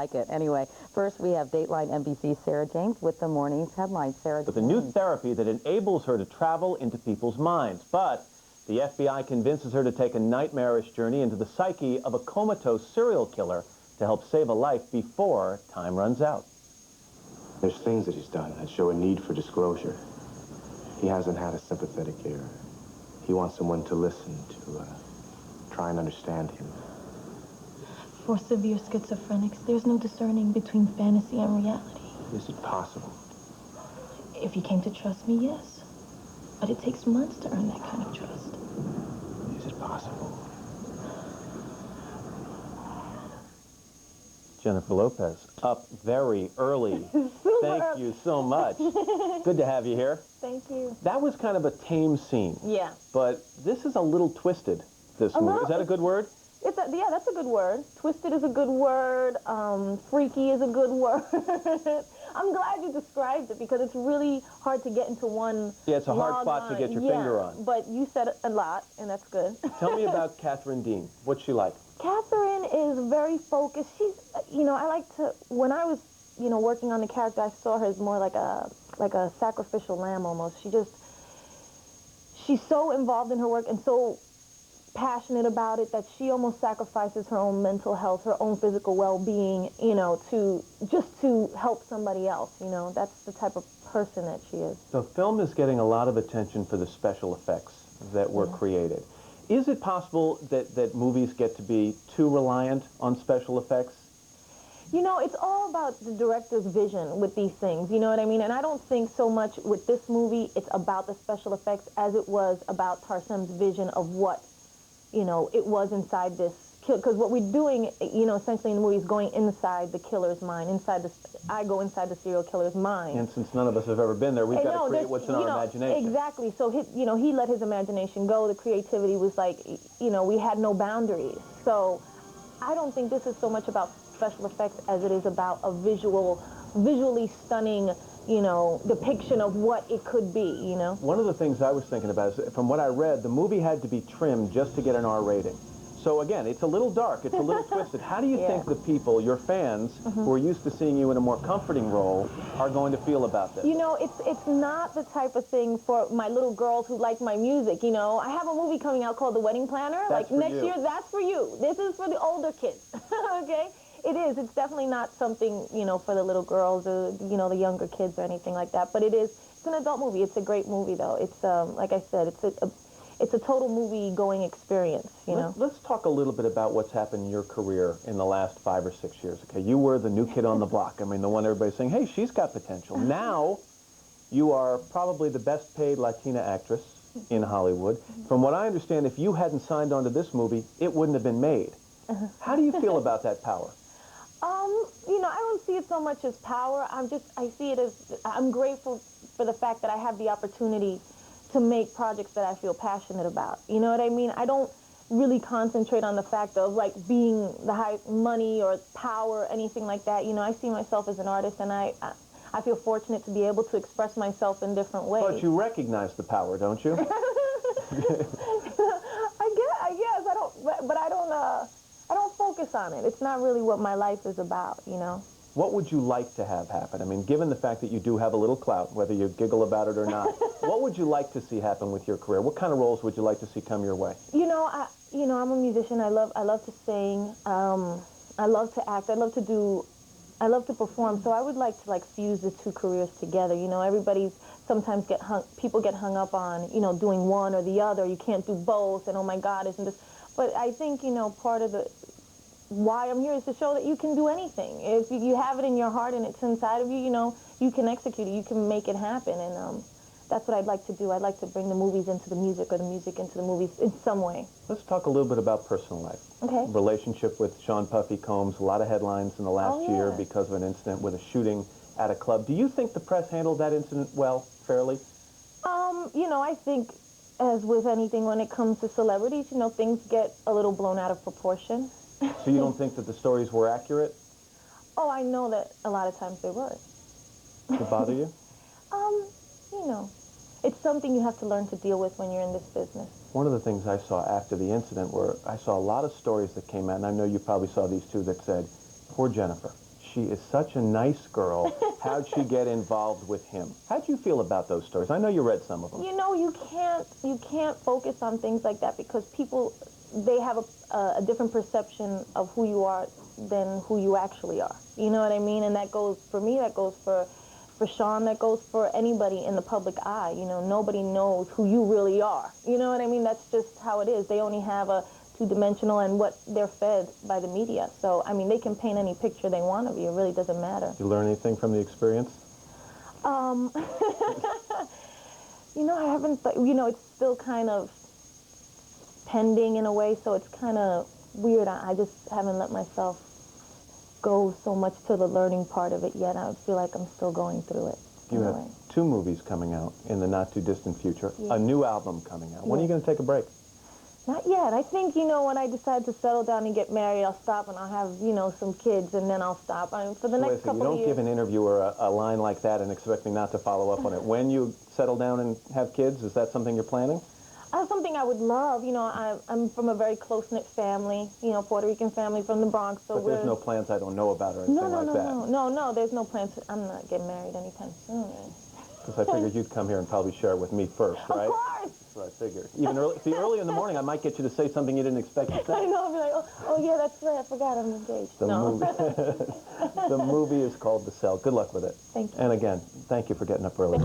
Like it. Anyway, first we have Dateline NBC's Sarah James with the morning's headlines. Sarah With a new therapy that enables her to travel into people's minds. But the FBI convinces her to take a nightmarish journey into the psyche of a comatose serial killer to help save a life before time runs out. There's things that he's done that show a need for disclosure. He hasn't had a sympathetic ear. He wants someone to listen, to try and understand him. For severe schizophrenics, there's no discerning between fantasy and reality. Is it possible? If you came to trust me, yes. But it takes months to earn that kind of trust. Is it possible? Jennifer Lopez, up very early. Thank you so much. Good to have you here. Thank you. That was kind of a tame scene. Yeah. But this is a little twisted, this movie. Is that a good word? Yeah, that's a good word. Twisted is a good word. Freaky is a good word. I'm glad you described it because it's really hard to get into one. Yeah, it's a hard spot to get your finger on. But you said a lot, and that's good. Tell me about Catherine Dean. What's she like? Catherine is very focused. She's, I like to, when I was, working on the character, I saw her as more like a sacrificial lamb almost. She's so involved in her work and so passionate about it that she almost sacrifices her own mental health, her own physical well-being, to help somebody else. That's the type of person that she is. The film is getting a lot of attention for the special effects that were created. Is it possible that movies get to be too reliant on special effects? It's all about the director's vision with these things, you know what I mean? And I don't think so much with this movie it's about the special effects as it was about Tarsem's vision of what, it was inside this kill. Because what we're doing, essentially in the movie is going inside the killer's mind, I go inside the serial killer's mind. And since none of us have ever been there, we've got to create what's in our imagination. Exactly. So, he let his imagination go. The creativity was like, we had no boundaries. So I don't think this is so much about special effects as it is about a visually stunning, depiction of what it could be, One of the things I was thinking about is, from what I read, the movie had to be trimmed just to get an R rating. So again, it's a little dark, it's a little twisted. How do you think the people, your fans, who are used to seeing you in a more comforting role, are going to feel about this? It's not the type of thing for my little girls who like my music, I have a movie coming out called The Wedding Planner. That's next year, that's for you. This is for the older kids, okay? It is. It's definitely not something, for the little girls or, the younger kids or anything like that. But it's an adult movie. It's a great movie, though. It's, like I said, it's a total movie-going experience, Let's talk a little bit about what's happened in your career in the last 5 or 6 years. Okay, you were the new kid on the block. I mean, the one everybody's saying, hey, she's got potential. Now, you are probably the best-paid Latina actress in Hollywood. From what I understand, if you hadn't signed on to this movie, it wouldn't have been made. How do you feel about that power? I don't see it so much as power. I see it as, I'm grateful for the fact that I have the opportunity to make projects that I feel passionate about. You know what I mean? I don't really concentrate on the fact of, being the high money or power or anything like that. I see myself as an artist, and I feel fortunate to be able to express myself in different ways. But you recognize the power, don't you? I guess. I don't focus on it. It's not really what my life is about, What would you like to have happen? I mean, given the fact that you do have a little clout, whether you giggle about it or not, what would you like to see happen with your career? What kind of roles would you like to see come your way? I'm a musician. I love to sing. I love to act. I love to perform. So I would like to fuse the two careers together. People get hung up on, doing one or the other. You can't do both, and oh my God, isn't this? But I think, part of why I'm here is to show that you can do anything. If you have it in your heart and it's inside of you, you can execute it, you can make it happen, and that's what I'd like to do. I'd like to bring the movies into the music or the music into the movies in some way. Let's talk a little bit about personal life. Okay. Relationship with Sean Puffy Combs, a lot of headlines in the last year because of an incident with a shooting at a club. Do you think the press handled that incident well, fairly? I think, as with anything when it comes to celebrities, things get a little blown out of proportion. So you don't think that the stories were accurate? Oh, I know that a lot of times they were. Does it bother you? It's something you have to learn to deal with when you're in this business. One of the things I saw after the incident were, I saw a lot of stories that came out, and I know you probably saw these too, that said, poor Jennifer. she is such a nice girl. How'd she get involved with him? How'd you feel about those stories? I know you read some of them. You know, you can't focus on things like that because people, they have a different perception of who you are than who you actually are. You know what I mean? And that goes for me, that goes for Sean, that goes for anybody in the public eye. You know, nobody knows who you really are. You know what I mean? That's just how it is. They only have a two-dimensional and what they're fed by the media. So, I mean, they can paint any picture they want of you. It really doesn't matter. You learn anything from the experience? You know, I haven't, you know, it's still kind of pending in a way, so it's kind of weird. I just haven't let myself go so much to the learning part of it yet. I feel like I'm still going through it. You have 2 movies coming out in the not-too-distant future, a new album coming out. When are you going to take a break? Not yet. I think, you know, when I decide to settle down and get married, I'll stop and I'll have, you know, some kids, and then I'll stop. I mean, for the next couple of years. You don't give an interviewer a line like that and expect me not to follow up on it. When you settle down and have kids, is that something you're planning? That's something I would love. You know, I'm from a very close-knit family, you know, Puerto Rican family from the Bronx. So but there's no plans I don't know about or anything like that? No, there's no plans. I'm not getting married anytime soon. Because I figured you'd come here and probably share it with me first, right? Of course. That's what I figured. Even early in the morning, I might get you to say something you didn't expect to say. I know. I'll be like, oh yeah, that's right. I forgot I'm engaged. The movie is called The Cell. Good luck with it. Thank you. And again, thank you for getting up early.